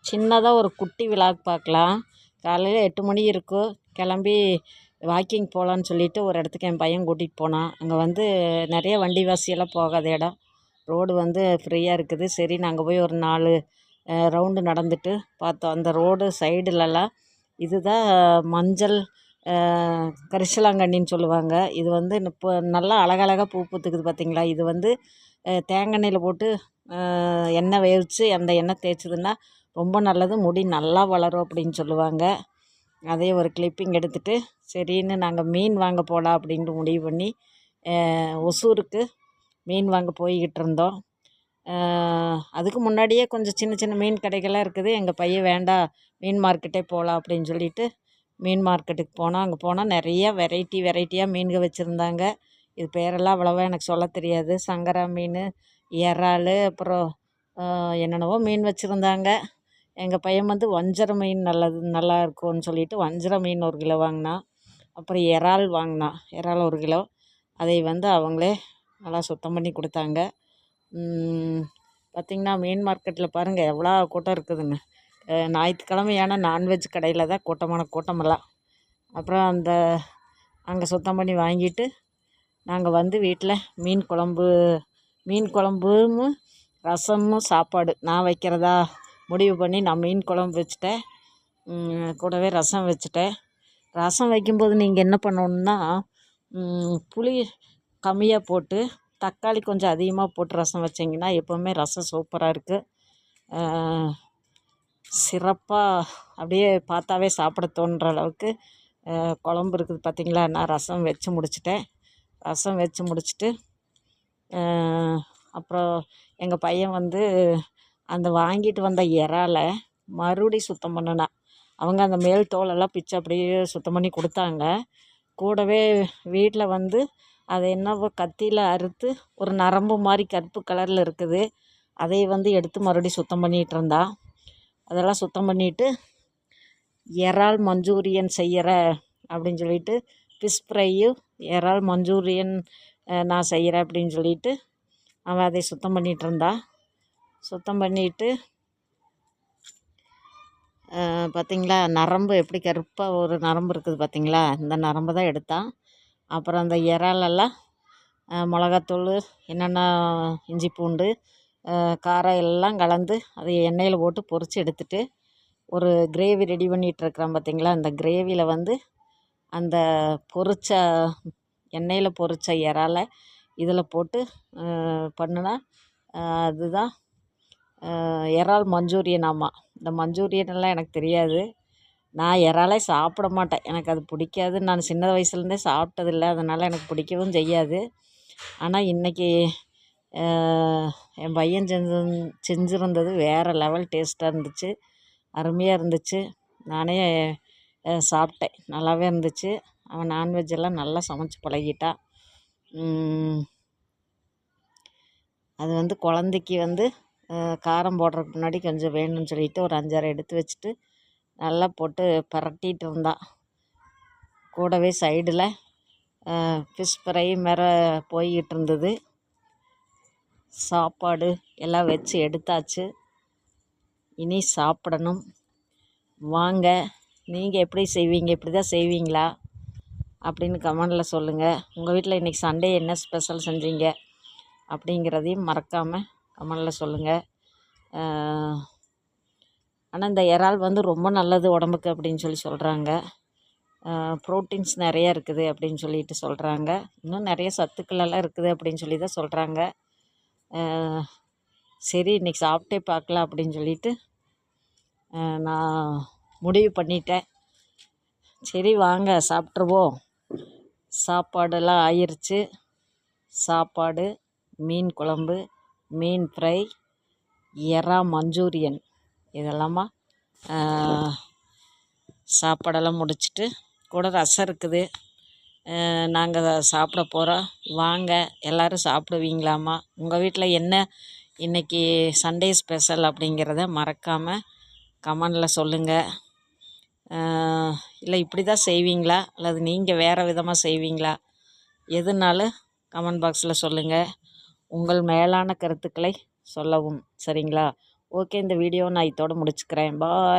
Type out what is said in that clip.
சின்னதாக ஒரு குட்டி விலாக் பார்க்கலாம். காலையில் 8 மணி இருக்கும். கிளம்பி வாக்கிங் போகலான்னு சொல்லிவிட்டு ஒரு இடத்துக்கு என் பையன் கூட்டிகிட்டு போனான். அங்கே வந்து நிறைய வண்டி வாசியெல்லாம் போகாத இடம். ரோடு வந்து ஃப்ரீயாக இருக்குது. சரி நாங்கள் போய் ஒரு 4 ரவுண்டு நடந்துட்டு பார்த்தோம். அந்த ரோடு சைடுலலாம் இதுதான் மஞ்சள் கரிசலாங்கண்ணின்னு சொல்லுவாங்க. இது வந்து இப்போ நல்லா அழகழகாக பூ பூத்துக்குது பார்த்திங்களா. இது வந்து தேங்காய் எண்ணெயில் போட்டு எண்ணெய் வேவிச்சு அந்த எண்ணெய் தேய்ச்சதுன்னா ரொம்ப நல்லது, முடி நல்லா வளரும் அப்படின்னு சொல்லுவாங்க. அதே ஒரு கிளிப்பிங் எடுத்துகிட்டு சரின்னு நாங்கள் மீன் வாங்க போகலாம் அப்படின்ட்டு முடிவு பண்ணி ஒசூருக்கு மீன் வாங்க போய்கிட்டு இருந்தோம். அதுக்கு முன்னாடியே கொஞ்சம் சின்ன சின்ன மீன் கடைகள்லாம் இருக்குது. எங்கள் பையன் வேண்டாம் மீன் மார்க்கெட்டே போகலாம் அப்படின்னு சொல்லிட்டு மீன் மார்க்கெட்டுக்கு போனோம். அங்கே போனால் நிறைய வெரைட்டியாக மீன்கள் வச்சுருந்தாங்க. இது பேரெல்லாம் அவ்வளோவா எனக்கு சொல்ல தெரியாது. சங்கரா மீன், இறால், அப்புறம் என்னென்னவோ மீன் வச்சுருந்தாங்க. எங்கள் பையன் வந்து வஞ்சர மீன் நல்லா இருக்கும்னு சொல்லிட்டு வஞ்சர மீன் 1 கிலோ வாங்கினான். அப்புறம் வாங்கினான். இறால் 1 கிலோ. அதை வந்து அவங்களே நல்லா சுத்தம் பண்ணி கொடுத்தாங்க. பார்த்திங்கன்னா மீன் மார்க்கெட்டில் பாருங்கள் எவ்வளோ கூட்டம் இருக்குதுன்னு. ஞாயிற்றுக்கிழமையான நான்வெஜ் கடையில் தான் கூட்டமெல்லாம். அப்புறம் அங்கே சுத்தம் பண்ணி வாங்கிட்டு நாங்கள் வந்து வீட்டில் மீன் குழம்பும் ரசமும் சாப்பாடு நான் வைக்கிறதா முடிவு பண்ணி நான் மீன் குழம்பு வச்சுட்டேன். கூடவே ரசம் வச்சுட்டேன். ரசம் வைக்கும்போது நீங்கள் என்ன பண்ணணுன்னா புளி கம்மியாக போட்டு தக்காளி கொஞ்சம் அதிகமாக போட்டு ரசம் வச்சிங்கன்னா எப்போவுமே ரசம் சூப்பராக இருக்குது. சிறப்பாக அப்படியே பார்த்தாவே சாப்பிட தோன்ற அளவுக்கு குழம்பு இருக்குது பார்த்திங்களா. நான் ரசம் வச்சு முடிச்சிட்டேன். ரசம் வச்சு முடிச்சுட்டு அப்புறம் எங்கள் பையன் வந்து அந்த வாங்கிட்டு வந்த இறாலை மறுபடியும் சுத்தம் பண்ணினான். அவங்க அந்த மேல் தோலெல்லாம் பிச்சு அப்படியே சுத்தம் பண்ணி கொடுத்தாங்க. கூடவே வீட்டில் வந்து அதை என்னவோ கத்தியில் அறுத்து ஒரு நரம்பு மாதிரி கருப்பு கலரில் இருக்குது. அதை வந்து எடுத்து மறுபடியும் சுத்தம் பண்ணிகிட்டு இருந்தான். அதெல்லாம் சுத்தம் பண்ணிவிட்டு இறால் மஞ்சூரியன் செய்கிற அப்படின்னு சொல்லிட்டு ஃபிஷ் ஃப்ரையும் இறால் மஞ்சூரியன் நான் செய்கிறேன் அப்படின்னு சொல்லிட்டு அவன் அதை சுத்தம் பண்ணிகிட்டு இருந்தான். சுத்தம் பண்ணிவிட்டு பார்த்திங்களா நரம்பு எப்படி கருப்பாக ஒரு நரம்பு இருக்குது பார்த்திங்களா. இந்த நரம்பு தான் எடுத்தான். அப்புறம் அந்த இறாலெல்லாம் மிளகாத்தூள் என்னென்ன இஞ்சி பூண்டு காரம் எல்லாம் கலந்து அதை எண்ணெயில் போட்டு பொரித்து எடுத்துட்டு ஒரு கிரேவி ரெடி பண்ணிகிட்ருக்குறான் பார்த்திங்களா. அந்த கிரேவியில் வந்து அந்த எண்ணெயில் பொரித்த இறாலை இதில் போட்டு பண்ணுனா அதுதான் இறால் மஞ்சூரியன். ஆமாம், இந்த மஞ்சூரியனெல்லாம் எனக்கு தெரியாது. நான் இறாலே சாப்பிட மாட்டேன், எனக்கு அது பிடிக்காது. நான் சின்ன வயசுலேருந்தே சாப்பிட்டதில்லை, அதனால் எனக்கு பிடிக்கவும் செய்யாது. ஆனால் இன்றைக்கி என் பையன் செஞ்சுருந்தது வேறு லெவல் டேஸ்ட்டாக இருந்துச்சு, அருமையாக இருந்துச்சு. நானே சாப்பிட்டேன், நல்லாவே இருந்துச்சு. அவன் நான்வெஜ் எல்லாம் நல்லா சமைச்சு பழகிட்டான். அது வந்து குழந்தைக்கு வந்து காரம் போடுறதுக்கு முன்னாடி கொஞ்சம் வேணும்னு சொல்லிட்டு ஒரு 5-6 எடுத்து வச்சுட்டு நல்லா போட்டு பரட்டிகிட்டு இருந்தான். கூடவே சைடில் ஃபிஷ் ஃப்ரை வேறு போய்கிட்டு இருந்தது. சாப்பாடு எல்லாம் வச்சு எடுத்தாச்சு, இனி சாப்பிடணும். வாங்க, நீங்கள் எப்படி செய்வீங்க, இப்படி தான் செய்வீங்களா அப்படின்னு கமெண்டில் சொல்லுங்கள். உங்கள் வீட்டில் இன்றைக்கி சண்டே என்ன ஸ்பெஷல் செஞ்சீங்க அப்படிங்கிறதையும் மறக்காமல் கமெண்டில் சொல்லுங்கள். ஆனால் இந்த இறால் வந்து ரொம்ப நல்லது உடம்புக்கு அப்படின்னு சொல்கிறாங்க. ப்ரோட்டீன்ஸ் நிறையா இருக்குது அப்படின்னு சொல்லிட்டு சொல்கிறாங்க. இன்னும் நிறைய சத்துக்களெல்லாம் இருக்குது அப்படின்னு சொல்லி தான் சொல்கிறாங்க. சரி இன்றைக்கி சாப்பிட்டே பார்க்கலாம் அப்படின்னு சொல்லிட்டு நான் முடிவு பண்ணிட்டேன். சரி வாங்க சாப்பிட்ருவோம். சாப்பாடெல்லாம் ஆயிடுச்சு. சாப்பாடு, மீன் குழம்பு, மீன் ஃப்ரை, இறா மஞ்சூரியன் இதெல்லாமா சாப்பாடெல்லாம் முடிச்சுட்டு கூட ரசம் இருக்குது. நாங்கள் சாப்பிட போகிறோம். வாங்க எல்லோரும் சாப்பிடுவீங்களாம்மா? உங்கள் வீட்டில் என்ன இன்றைக்கி சண்டே ஸ்பெஷல் அப்படிங்கிறத மறக்காமல் கமெண்டில் சொல்லுங்கள். இல்லை இப்படி தான் செய்வீங்களா அல்லது நீங்கள் வேறு விதமாக செய்வீங்களா? எதுனாலும் கமெண்ட் பாக்ஸில் சொல்லுங்கள். உங்கள் மேலான கருத்துக்களை சொல்லவும். சரிங்களா? ஓகே, இந்த வீடியோ நான் இதோட முடிச்சுக்கிறேன். பாய்.